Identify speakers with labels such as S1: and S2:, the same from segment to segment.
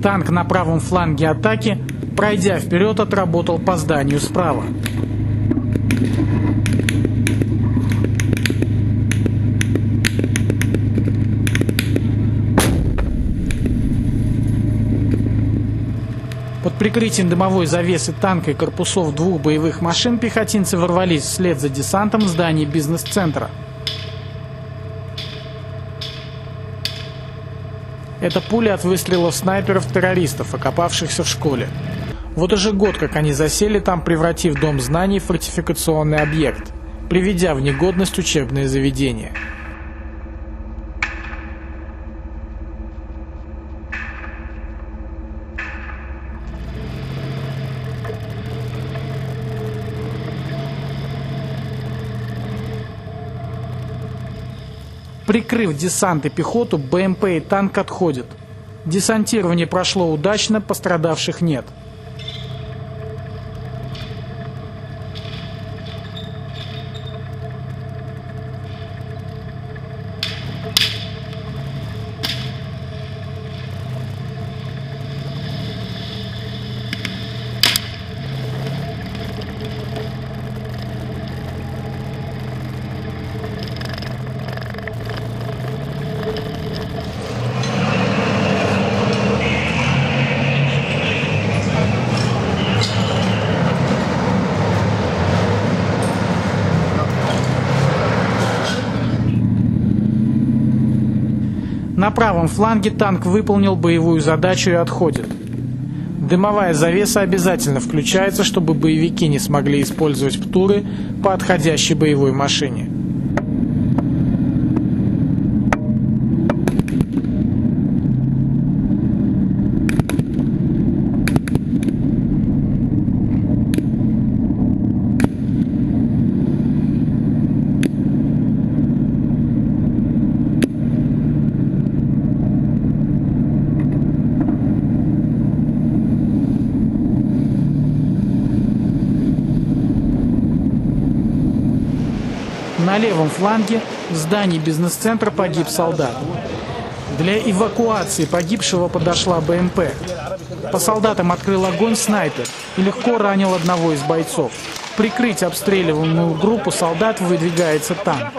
S1: Танк на правом фланге атаки, пройдя вперед, отработал по зданию справа. Под прикрытием дымовой завесы танка и корпусов двух боевых машин пехотинцы ворвались вслед за десантом в здание бизнес-центра. Это пули от выстрелов снайперов-террористов, окопавшихся в школе. Вот уже год, как они засели там, превратив Дом знаний в фортификационный объект, приведя в негодность учебные заведения. Прикрыв десант и пехоту, БМП и танк отходят. Десантирование прошло удачно, пострадавших нет. На правом фланге танк выполнил боевую задачу и отходит. Дымовая завеса обязательно включается, чтобы боевики не смогли использовать ПТУРы по отходящей боевой машине. На левом фланге в здании бизнес-центра погиб солдат. Для эвакуации погибшего подошла БМП. По солдатам открыл огонь снайпер и легко ранил одного из бойцов. Прикрыть обстреливаемую группу солдат выдвигается танк.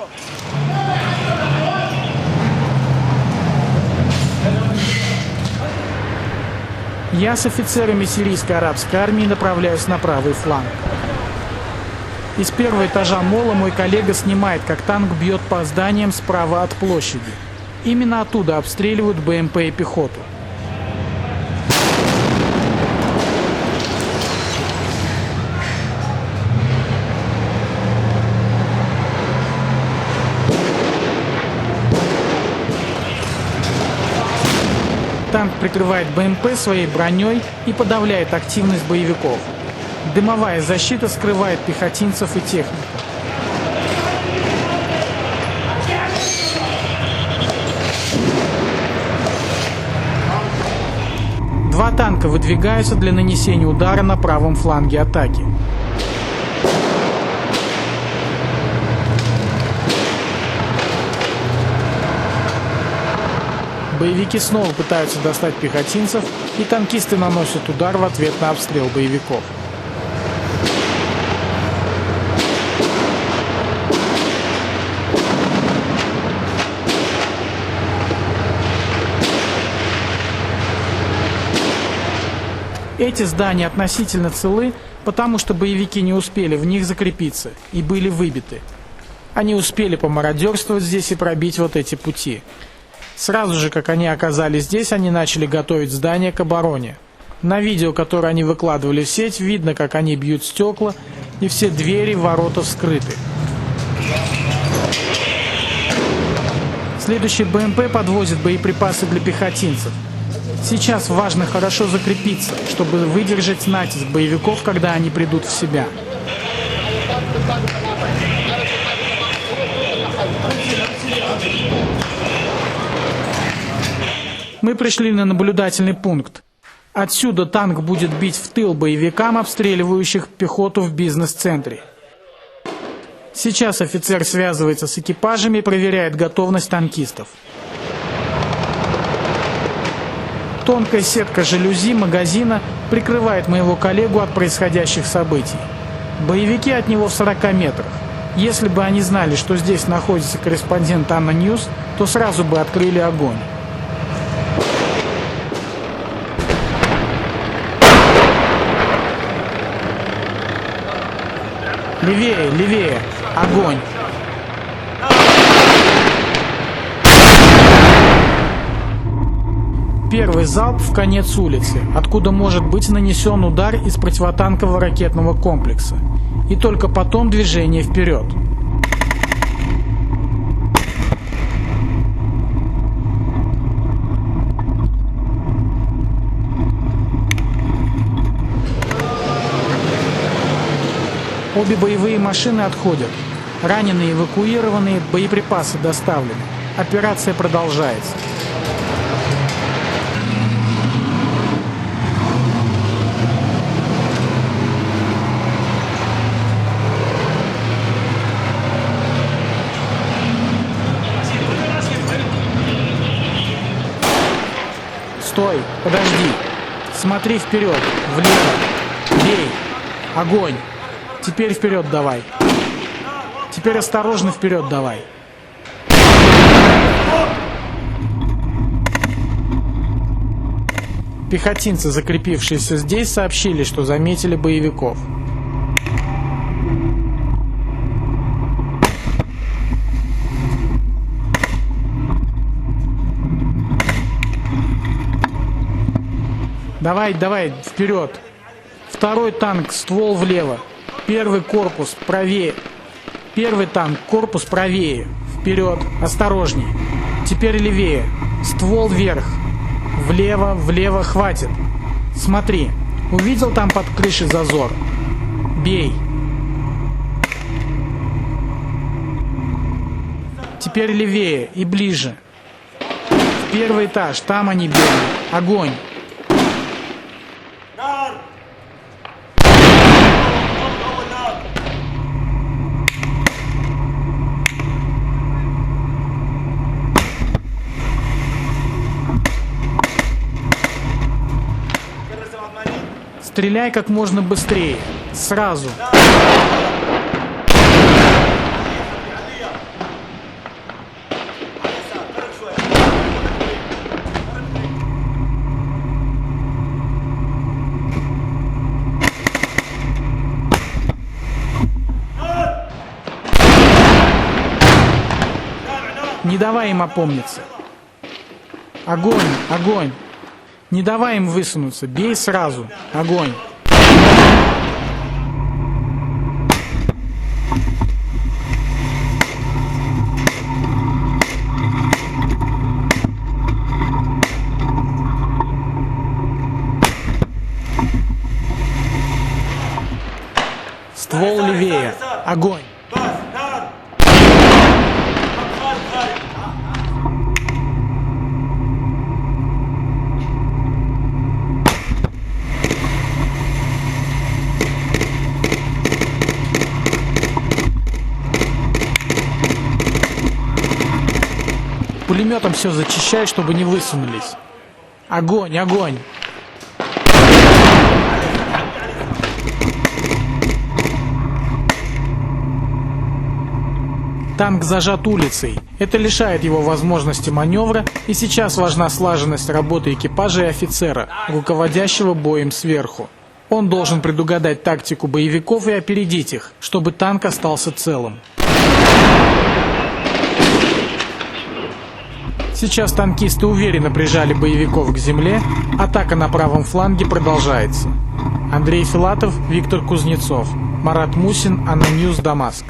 S1: Я с офицерами сирийской арабской армии направляюсь на правый фланг. Из первого этажа мола мой коллега снимает, как танк бьет по зданиям справа от площади. Именно оттуда обстреливают БМП и пехоту. Танк прикрывает БМП своей броней и подавляет активность боевиков. Дымовая защита скрывает пехотинцев и технику. Два танка выдвигаются для нанесения удара на правом фланге атаки. Боевики снова пытаются достать пехотинцев, и танкисты наносят удар в ответ на обстрел боевиков. Эти здания относительно целы, потому что боевики не успели в них закрепиться и были выбиты. Они успели помародерствовать здесь и пробить вот эти пути. Сразу же, как они оказались здесь, они начали готовить здание к обороне. На видео, которое они выкладывали в сеть, видно, как они бьют стекла, и все двери и ворота вскрыты. Следующий БМП подвозит боеприпасы для пехотинцев. Сейчас важно хорошо закрепиться, чтобы выдержать натиск боевиков, когда они придут в себя. Мы пришли на наблюдательный пункт. Отсюда танк будет бить в тыл боевикам, обстреливающих пехоту в бизнес-центре. Сейчас офицер связывается с экипажами и проверяет готовность танкистов. Тонкая сетка жалюзи магазина прикрывает моего коллегу от происходящих событий. Боевики от него в 40 метрах. Если бы они знали, что здесь находится корреспондент Анна Ньюс, то сразу бы открыли огонь. Левее, левее! Огонь! Первый залп в конец улицы, откуда может быть нанесен удар из противотанкового ракетного комплекса. И только потом движение вперед. Обе боевые машины отходят. Раненые эвакуированы, боеприпасы доставлены. Операция продолжается. Стой, подожди. Смотри вперед, влево. Бей. Огонь. Теперь вперед давай. Теперь осторожно вперед давай. Пехотинцы, закрепившиеся здесь, сообщили, что заметили боевиков. Давай, давай, вперед. Второй танк, ствол влево. Первый корпус правее. Первый танк, корпус правее. Вперед, осторожней. Теперь левее. Ствол вверх. Влево, влево, хватит. Смотри, увидел там под крышей зазор? Бей. Теперь левее и ближе. В первый этаж, там они бегают. Огонь. Стреляй как можно быстрее. Сразу. Не давай им опомниться. Огонь, огонь. Не давай им высунуться, бей сразу. Огонь. Ствол левее. Огонь. Пулеметом все зачищай, чтобы не высунулись. Огонь, огонь. Танк зажат улицей. Это лишает его возможности маневра, и сейчас важна слаженность работы экипажа и офицера, руководящего боем сверху. Он должен предугадать тактику боевиков и опередить их, чтобы танк остался целым. Сейчас танкисты уверенно прижали боевиков к земле, атака на правом фланге продолжается. Андрей Филатов, Виктор Кузнецов, Марат Мусин, Анна Ньюс, Дамаск.